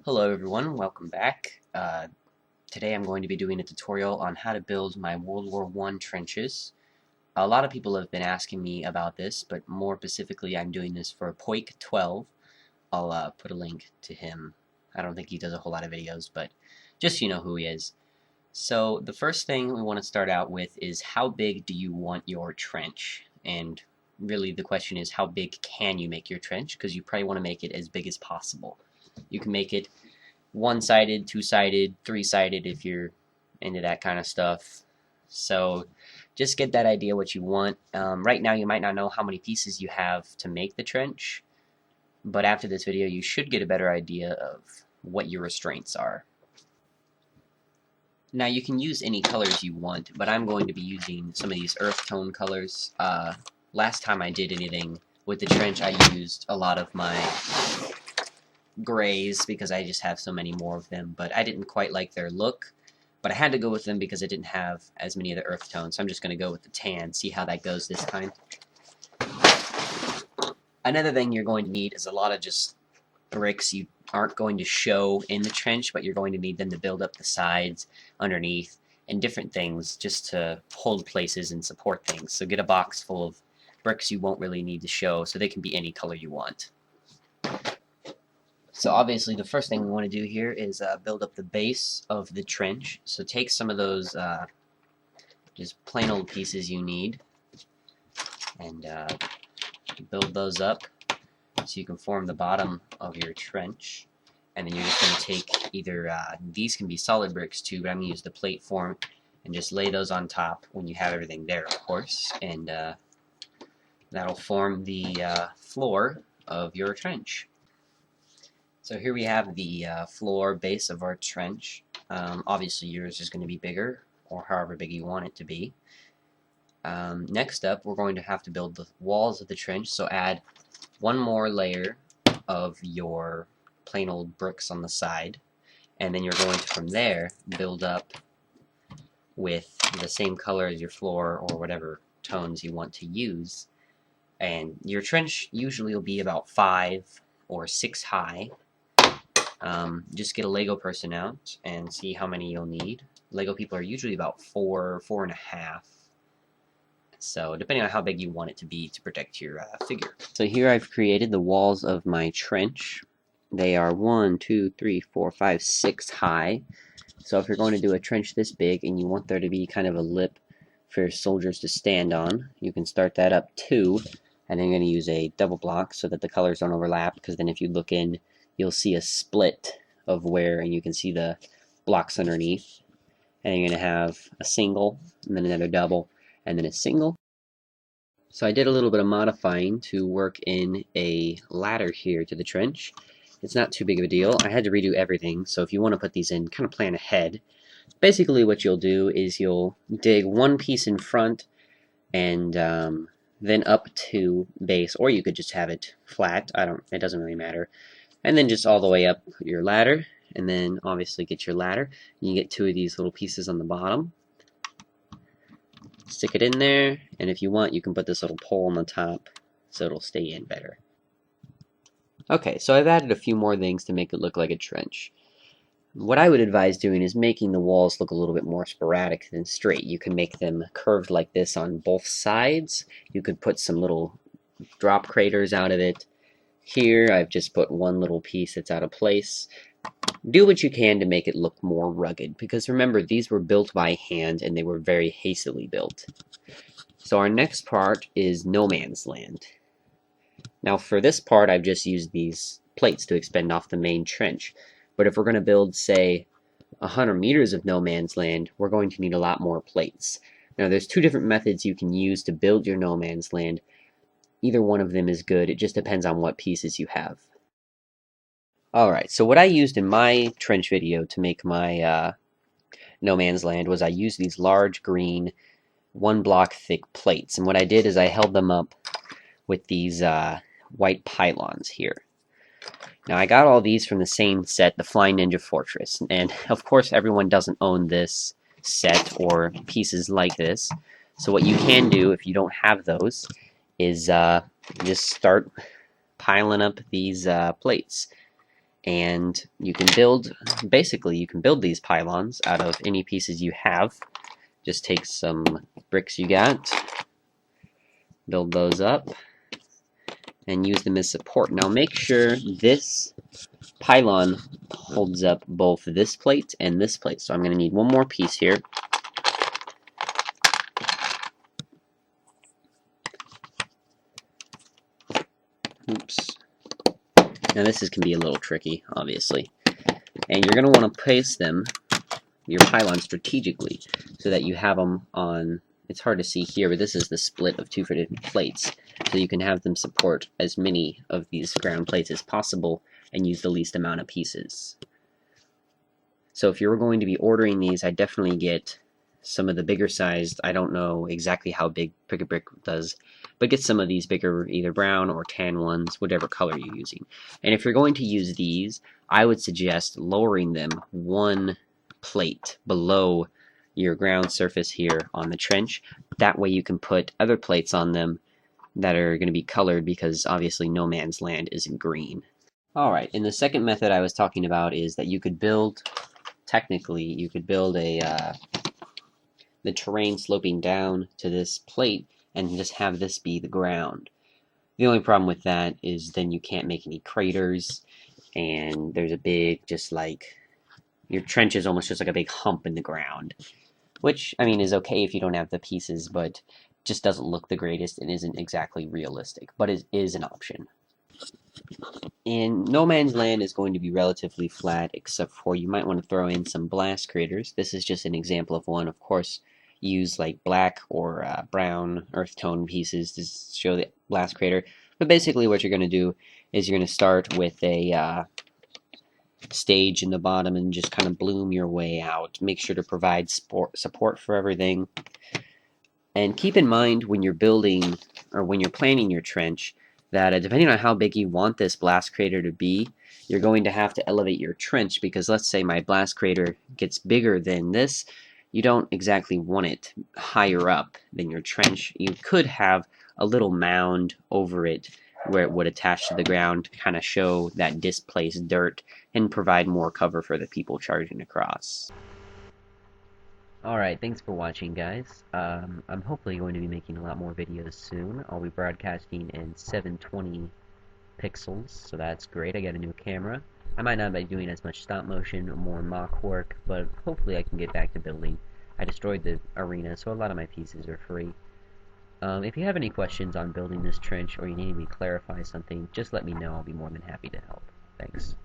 Hello everyone, welcome back. Today I'm going to be doing a tutorial on how to build my World War I trenches. A lot of people have been asking me about this, but more specifically I'm doing this for Poik12. I'll put a link to him. I don't think he does a whole lot of videos, but just so you know who he is. So the first thing we want to start out with is how big do you want your trench? And really the question is how big can you make your trench? Because you probably want to make it as big as possible. You can make it one-sided, two-sided, three-sided if you're into that kind of stuff. So just get that idea what you want. Right now you might not know how many pieces you have to make the trench, but after this video you should get a better idea of what your restraints are. Now you can use any colors you want, but I'm going to be using some of these earth tone colors. Last time I did anything with the trench I used a lot of my grays because I just have so many more of them, but I didn't quite like their look, but I had to go with them because I didn't have as many of the earth tones, so I'm just going to go with the tan, see how that goes this time. Another thing you're going to need is a lot of just bricks you aren't going to show in the trench, but you're going to need them to build up the sides, underneath, and different things just to hold places and support things. So get a box full of bricks you won't really need to show, so they can be any color you want. So obviously the first thing we want to do here is build up the base of the trench. So take some of those just plain old pieces you need and build those up so you can form the bottom of your trench. And then you're just going to take either, these can be solid bricks too, but I'm going to use the plate form and just lay those on top when you have everything there, of course. And that'll form the floor of your trench. So here we have the floor base of our trench. Obviously yours is going to be bigger, or however big you want it to be. Next up, we're going to have to build the walls of the trench, so add one more layer of your plain old bricks on the side, and then you're going to, from there, build up with the same color as your floor, or whatever tones you want to use. And your trench usually will be about 5 or 6 high. Just get a Lego person out and see how many you'll need. Lego people are usually about 4, 4.5. So depending on how big you want it to be to protect your figure. So here I've created the walls of my trench. They are 1, 2, 3, 4, 5, 6 high. So if you're going to do a trench this big and you want there to be kind of a lip for your soldiers to stand on, you can start that up 2. And then you're going to use a double block so that the colors don't overlap, because then if you look in, you'll see a split of where, and you can see the blocks underneath. And you're going to have a single, and then another double, and then a single. So I did a little bit of modifying to work in a ladder here to the trench. It's not too big of a deal. I had to redo everything, so if you want to put these in, kind of plan ahead. Basically what you'll do is you'll dig one piece in front, and then up to base, or you could just have it flat. It doesn't really matter. And then just all the way up your ladder, and then obviously get your ladder. And you get 2 of these little pieces on the bottom. Stick it in there, and if you want, you can put this little pole on the top so it'll stay in better. Okay, so I've added a few more things to make it look like a trench. What I would advise doing is making the walls look a little bit more sporadic than straight. You can make them curved like this on both sides. You could put some little drop craters out of it. Here I've just put one little piece that's out of place. Do what you can to make it look more rugged, because remember, these were built by hand and they were very hastily built. So our next part is no man's land. Now for this part I've just used these plates to expand off the main trench. But if we're going to build, say, 100 meters of no man's land, we're going to need a lot more plates. Now there's 2 different methods you can use to build your no man's land. Either one of them is good. It just depends on what pieces you have. Alright, so what I used in my trench video to make my no man's land was I used these large green 1 block thick plates. And what I did is I held them up with these white pylons here. Now I got all these from the same set, the Flying Ninja Fortress. And of course everyone doesn't own this set or pieces like this. So what you can do if you don't have those is just start piling up these plates. And you can build, basically you can build these pylons out of any pieces you have. Just take some bricks you got, build those up, and use them as support. Now make sure this pylon holds up both this plate and this plate. So I'm going to need one more piece here. Oops. Now this can be a little tricky, obviously. And you're going to want to place them, your pylons, strategically so that you have them on, it's hard to see here, but this is the split of two different plates. So you can have them support as many of these ground plates as possible and use the least amount of pieces. So if you're going to be ordering these, I definitely get some of the bigger sized. I don't know exactly how big Pick a Brick does, but get some of these bigger, either brown or tan ones, whatever color you're using. And if you're going to use these, I would suggest lowering them one plate below your ground surface here on the trench. That way you can put other plates on them that are going to be colored, because obviously no man's land is in green. Alright, and the second method I was talking about is that you could build, technically, you could build the terrain sloping down to this plate and just have this be the ground. The only problem with that is then you can't make any craters, and there's a big, just like, your trench is almost just like a big hump in the ground. Which, I mean, is okay if you don't have the pieces, but just doesn't look the greatest and isn't exactly realistic. But it is an option. And no man's land is going to be relatively flat, except for you might want to throw in some blast craters. This is just an example of one. Of course, use like black or brown earth tone pieces to show the blast crater. But basically what you're going to do is you're going to start with a stage in the bottom and just kind of bloom your way out. Make sure to provide support for everything. And keep in mind when you're building or when you're planning your trench that depending on how big you want this blast crater to be, you're going to have to elevate your trench, because let's say my blast crater gets bigger than this, you don't exactly want it higher up than your trench. You could have a little mound over it where it would attach to the ground to kind of show that displaced dirt and provide more cover for the people charging across. Alright, thanks for watching, guys. I'm hopefully going to be making a lot more videos soon. I'll be broadcasting in 720 pixels, so that's great. I got a new camera. I might not be doing as much stop motion or more mock work, but hopefully I can get back to building. I destroyed the arena, so a lot of my pieces are free. If you have any questions on building this trench or you need me to clarify something, just let me know. I'll be more than happy to help. Thanks.